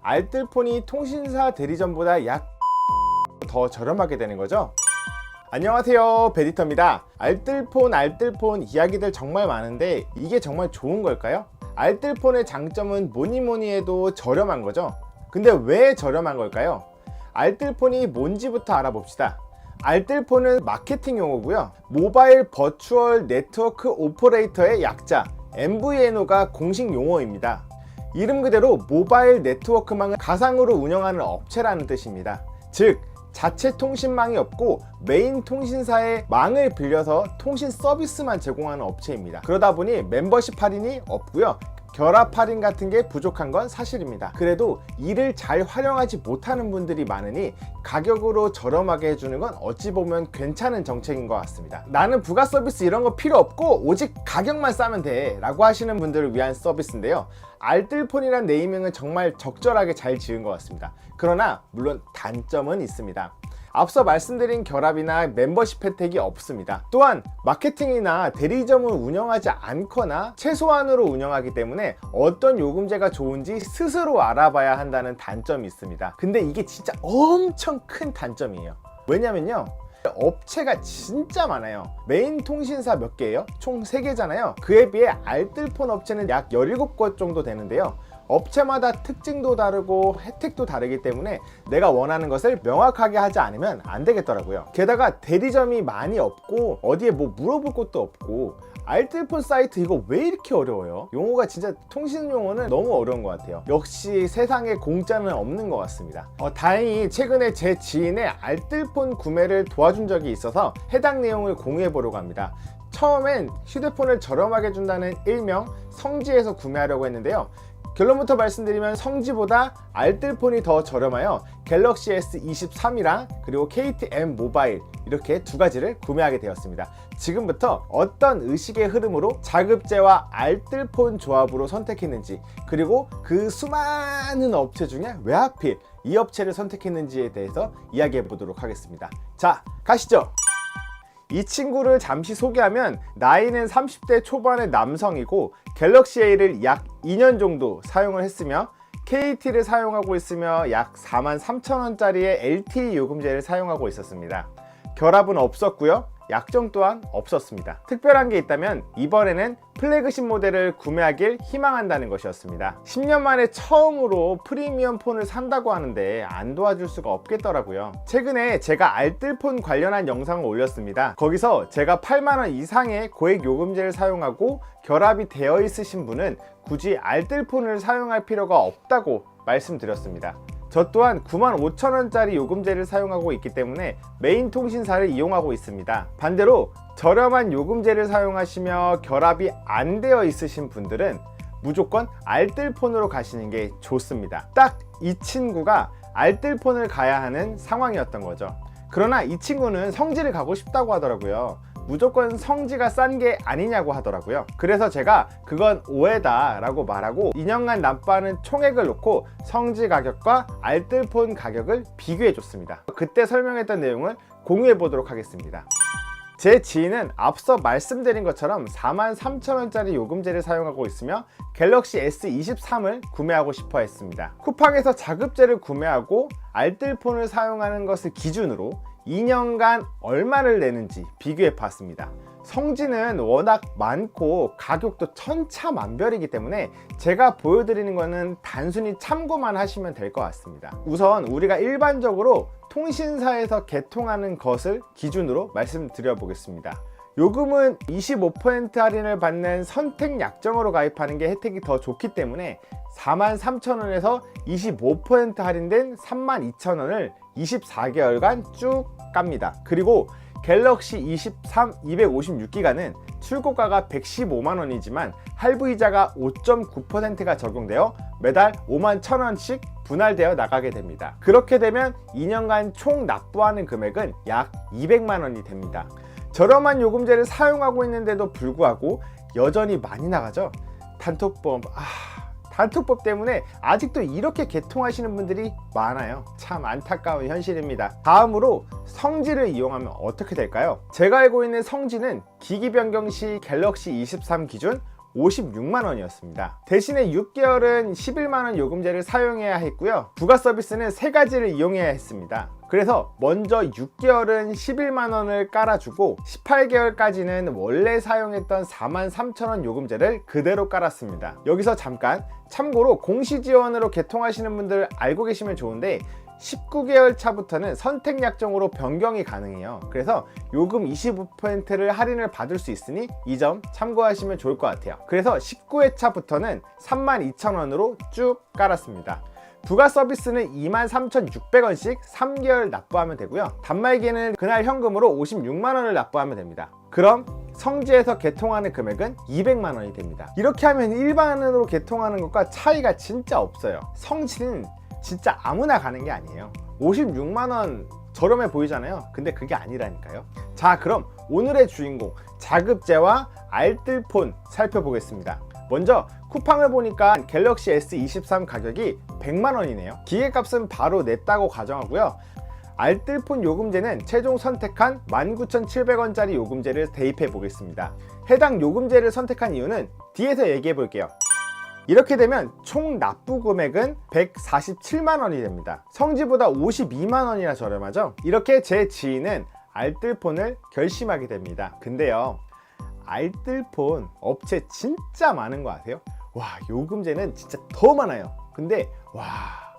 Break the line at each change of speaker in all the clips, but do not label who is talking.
알뜰폰이 통신사 대리점보다 약 더 저렴하게 되는 거죠. 안녕하세요, 베디터입니다. 알뜰폰 이야기들 정말 많은데 이게 정말 좋은 걸까요? 알뜰폰의 장점은 뭐니 해도 저렴한 거죠. 근데 왜 저렴한 걸까요? 알뜰폰이 뭔지부터 알아봅시다. 알뜰폰은 마케팅 용어고요. 모바일 버추얼 네트워크 오퍼레이터의 약자 MVNO가 공식 용어입니다. 이름 그대로 모바일 네트워크망을 가상으로 운영하는 업체라는 뜻입니다. 즉 자체 통신망이 없고 메인 통신사의 망을 빌려서 통신 서비스만 제공하는 업체입니다. 그러다 보니 멤버십 할인이 없고요. 결합 할인 같은 게 부족한 건 사실입니다. 그래도 이를 잘 활용하지 못하는 분들이 많으니 가격으로 저렴하게 해주는 건 어찌 보면 괜찮은 정책인 것 같습니다. 나는 부가 서비스 이런 거 필요 없고 오직 가격만 싸면 돼 라고 하시는 분들을 위한 서비스인데요. 알뜰폰이란 네이밍은 정말 적절하게 잘 지은 것 같습니다. 그러나 물론 단점은 있습니다. 앞서 말씀드린 결합이나 멤버십 혜택이 없습니다. 또한 마케팅이나 대리점을 운영하지 않거나 최소한으로 운영하기 때문에 어떤 요금제가 좋은지 스스로 알아봐야 한다는 단점이 있습니다. 근데 이게 진짜 엄청 큰 단점이에요. 왜냐면요, 업체가 진짜 많아요. 메인 통신사 몇 개예요? 총 3개잖아요. 그에 비해 알뜰폰 업체는 약 17곳 정도 되는데요. 업체마다 특징도 다르고 혜택도 다르기 때문에 내가 원하는 것을 명확하게 하지 않으면 안 되겠더라고요. 게다가 대리점이 많이 없고 어디에 뭐 물어볼 것도 없고 알뜰폰 사이트 이거 왜 이렇게 어려워요? 용어가 진짜 통신 용어는 너무 어려운 것 같아요. 역시 세상에 공짜는 없는 것 같습니다. 다행히 최근에 제 지인의 알뜰폰 구매를 도와준 적이 있어서 해당 내용을 공유해 보려고 합니다. 처음엔 휴대폰을 저렴하게 준다는 일명 성지에서 구매하려고 했는데요. 결론부터 말씀드리면 성지보다 알뜰폰이 더 저렴하여 갤럭시 S23이랑 그리고 KTM 모바일 이렇게 두 가지를 구매하게 되었습니다. 지금부터 어떤 의식의 흐름으로 자급제와 알뜰폰 조합으로 선택했는지, 그리고 그 수많은 업체 중에 왜 하필 이 업체를 선택했는지에 대해서 이야기해 보도록 하겠습니다. 자, 가시죠. 이 친구를 잠시 소개하면 나이는 30대 초반의 남성이고 갤럭시 A를 약 2년 정도 사용을 했으며 KT를 사용하고 있으며 약 43,000원짜리의 LTE 요금제를 사용하고 있었습니다. 결합은 없었고요. 약정 또한 없었습니다. 특별한 게 있다면 이번에는 플래그십 모델을 구매하길 희망한다는 것이었습니다. 10년 만에 처음으로 프리미엄 폰을 산다고 하는데 안 도와줄 수가 없겠더라고요. 최근에 제가 알뜰폰 관련한 영상을 올렸습니다. 거기서 제가 8만원 이상의 고액 요금제를 사용하고 결합이 되어 있으신 분은 굳이 알뜰폰을 사용할 필요가 없다고 말씀드렸습니다. 저 또한 95,000원짜리 요금제를 사용하고 있기 때문에 메인 통신사를 이용하고 있습니다. 반대로 저렴한 요금제를 사용하시며 결합이 안 되어 있으신 분들은 무조건 알뜰폰으로 가시는 게 좋습니다. 딱 이 친구가 알뜰폰을 가야 하는 상황이었던 거죠. 그러나 이 친구는 성지를 가고 싶다고 하더라고요. 무조건 성지가 싼 게 아니냐고 하더라고요. 그래서 제가 그건 오해다 라고 말하고 2년간 납부하는 총액을 놓고 성지 가격과 알뜰폰 가격을 비교해 줬습니다. 그때 설명했던 내용을 공유해 보도록 하겠습니다. 제 지인은 앞서 말씀드린 것처럼 43,000원짜리 요금제를 사용하고 있으며 갤럭시 S23을 구매하고 싶어 했습니다. 쿠팡에서 자급제를 구매하고 알뜰폰을 사용하는 것을 기준으로 2년간 얼마를 내는지 비교해 봤습니다. 성지는 워낙 많고 가격도 천차만별이기 때문에 제가 보여드리는 것은 단순히 참고만 하시면 될 것 같습니다. 우선 우리가 일반적으로 통신사에서 개통하는 것을 기준으로 말씀드려 보겠습니다. 요금은 25% 할인을 받는 선택 약정으로 가입하는 게 혜택이 더 좋기 때문에 43,000원에서 25% 할인된 32,000원을 24개월간 쭉 깝니다. 그리고 갤럭시 23 256기가는 출고가가 115만원이지만 할부이자가 5.9%가 적용되어 매달 51,000원씩 분할되어 나가게 됩니다. 그렇게 되면 2년간 총 납부하는 금액은 약 200만원이 됩니다. 저렴한 요금제를 사용하고 있는데도 불구하고 여전히 많이 나가죠. 단톡법 때문에 아직도 이렇게 개통하시는 분들이 많아요. 참 안타까운 현실입니다. 다음으로 성지를 이용하면 어떻게 될까요? 제가 알고 있는 성지는 기기 변경 시 갤럭시 23 기준 56만원이었습니다. 대신에 6개월은 11만원 요금제를 사용해야 했고요. 부가 서비스는 3가지를 이용해야 했습니다. 그래서 먼저 6개월은 11만원을 깔아주고 18개월까지는 원래 사용했던 43,000원 요금제를 그대로 깔았습니다. 여기서 잠깐 참고로 공시지원으로 개통하시는 분들 알고 계시면 좋은데 19개월 차부터는 선택 약정으로 변경이 가능해요. 그래서 요금 25%를 할인을 받을 수 있으니 이 점 참고하시면 좋을 것 같아요. 그래서 19회 차부터는 32,000원으로 쭉 깔았습니다. 부가 서비스는 23,600원씩 3개월 납부하면 되고요. 단말기에는 그날 현금으로 56만원을 납부하면 됩니다. 그럼 성지에서 개통하는 금액은 200만원이 됩니다. 이렇게 하면 일반으로 개통하는 것과 차이가 진짜 없어요. 성지는 진짜 아무나 가는 게 아니에요. 56만원 저렴해 보이잖아요. 근데 그게 아니라니까요. 자, 그럼 오늘의 주인공 자급제와 알뜰폰 살펴보겠습니다. 먼저 쿠팡을 보니까 갤럭시 S23 가격이 100만원이네요. 기계값은 바로 냈다고 가정하고요. 알뜰폰 요금제는 최종 선택한 19,700원짜리 요금제를 대입해 보겠습니다. 해당 요금제를 선택한 이유는 뒤에서 얘기해 볼게요. 이렇게 되면 총 납부 금액은 147만원이 됩니다. 성지보다 52만원이나 저렴하죠? 이렇게 제 지인은 알뜰폰을 결심하게 됩니다. 근데요, 알뜰폰 업체 진짜 많은 거 아세요? 와, 요금제는 진짜 더 많아요. 근데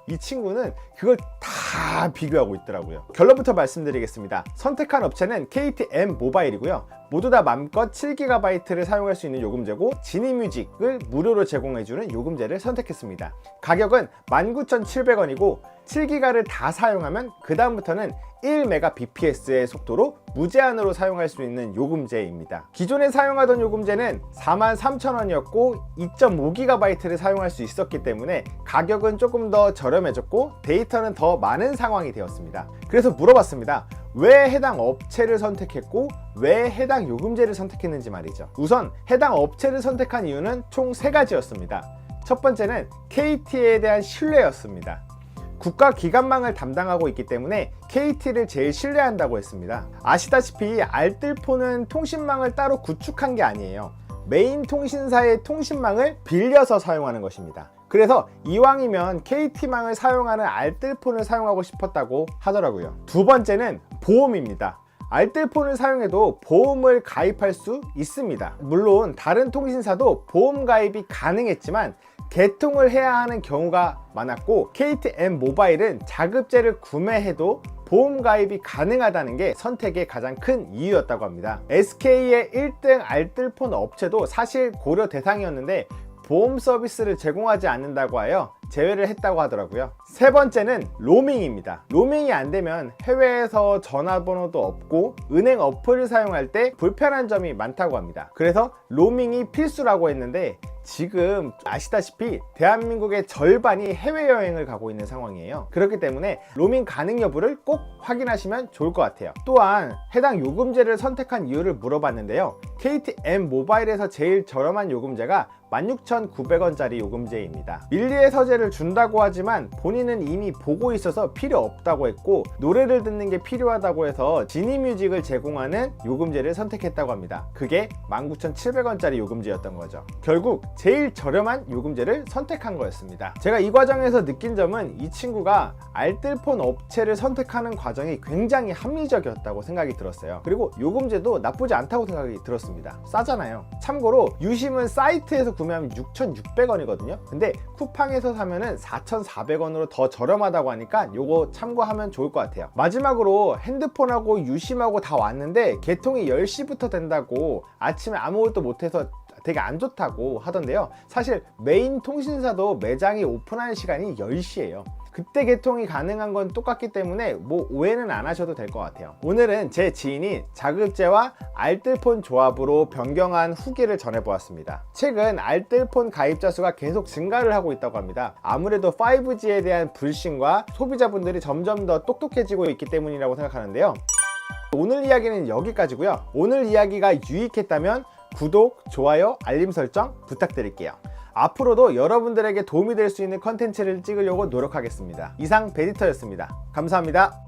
이 친구는 그걸 다 비교하고 있더라고요. 결론부터 말씀드리겠습니다. 선택한 업체는 KTM 모바일이고요. 모두 다 맘껏 7GB를 사용할 수 있는 요금제고 지니뮤직을 무료로 제공해주는 요금제를 선택했습니다. 가격은 19,700원이고 7GB를 다 사용하면 그 다음부터는 1Mbps의 속도로 무제한으로 사용할 수 있는 요금제입니다. 기존에 사용하던 요금제는 43,000원이었고 2.5GB를 사용할 수 있었기 때문에 가격은 조금 더 저렴해졌고 데이터는 더 많은 상황이 되었습니다. 그래서 물어봤습니다. 왜 해당 업체를 선택했고 왜 해당 요금제를 선택했는지 말이죠. 우선 해당 업체를 선택한 이유는 총 3가지였습니다. 첫 번째는 KT에 대한 신뢰였습니다. 국가기관망을 담당하고 있기 때문에 KT를 제일 신뢰한다고 했습니다. 아시다시피 알뜰폰은 통신망을 따로 구축한 게 아니에요. 메인 통신사의 통신망을 빌려서 사용하는 것입니다. 그래서 이왕이면 KT망을 사용하는 알뜰폰을 사용하고 싶었다고 하더라고요. 두 번째는 보험입니다. 알뜰폰을 사용해도 보험을 가입할 수 있습니다. 물론 다른 통신사도 보험 가입이 가능했지만 개통을 해야 하는 경우가 많았고 KTM 모바일은 자급제를 구매해도 보험 가입이 가능하다는 게 선택의 가장 큰 이유였다고 합니다. SK의 1등 알뜰폰 업체도 사실 고려 대상이었는데 보험 서비스를 제공하지 않는다고 하여 제외를 했다고 하더라고요. 세 번째는 로밍입니다. 로밍이 안 되면 해외에서 전화번호도 없고 은행 어플을 사용할 때 불편한 점이 많다고 합니다. 그래서 로밍이 필수라고 했는데 지금 아시다시피 대한민국의 절반이 해외여행을 가고 있는 상황이에요. 그렇기 때문에 로밍 가능 여부를 꼭 확인하시면 좋을 것 같아요. 또한 해당 요금제를 선택한 이유를 물어봤는데요. KTM 모바일에서 제일 저렴한 요금제가 16,900원짜리 요금제입니다. 밀리의 서재를 준다고 하지만 본인은 이미 보고 있어서 필요 없다고 했고 노래를 듣는 게 필요하다고 해서 지니뮤직을 제공하는 요금제를 선택했다고 합니다. 그게 19,700원짜리 요금제였던 거죠. 결국 제일 저렴한 요금제를 선택한 거였습니다. 제가 이 과정에서 느낀 점은 이 친구가 알뜰폰 업체를 선택하는 과정이 굉장히 합리적이었다고 생각이 들었어요. 그리고 요금제도 나쁘지 않다고 생각이 들었습니다. 싸잖아요. 참고로 유심은 사이트에서 구매하면 6,600원이거든요. 근데 쿠팡에서 사면은 4,400원으로 더 저렴하다고 하니까 요거 참고하면 좋을 것 같아요. 마지막으로 핸드폰하고 유심하고 다 왔는데 개통이 10시부터 된다고 아침에 아무것도 못해서 되게 안 좋다고 하던데요. 사실 메인 통신사도 매장이 오픈하는 시간이 10시예요. 그때 개통이 가능한 건 똑같기 때문에 뭐 오해는 안 하셔도 될 것 같아요. 오늘은 제 지인이 자급제와 알뜰폰 조합으로 변경한 후기를 전해보았습니다. 최근 알뜰폰 가입자 수가 계속 증가를 하고 있다고 합니다. 아무래도 5G에 대한 불신과 소비자분들이 점점 더 똑똑해지고 있기 때문이라고 생각하는데요. 오늘 이야기는 여기까지고요. 오늘 이야기가 유익했다면 구독, 좋아요, 알림 설정 부탁드릴게요. 앞으로도 여러분들에게 도움이 될 수 있는 컨텐츠를 찍으려고 노력하겠습니다. 이상 베디터였습니다. 감사합니다.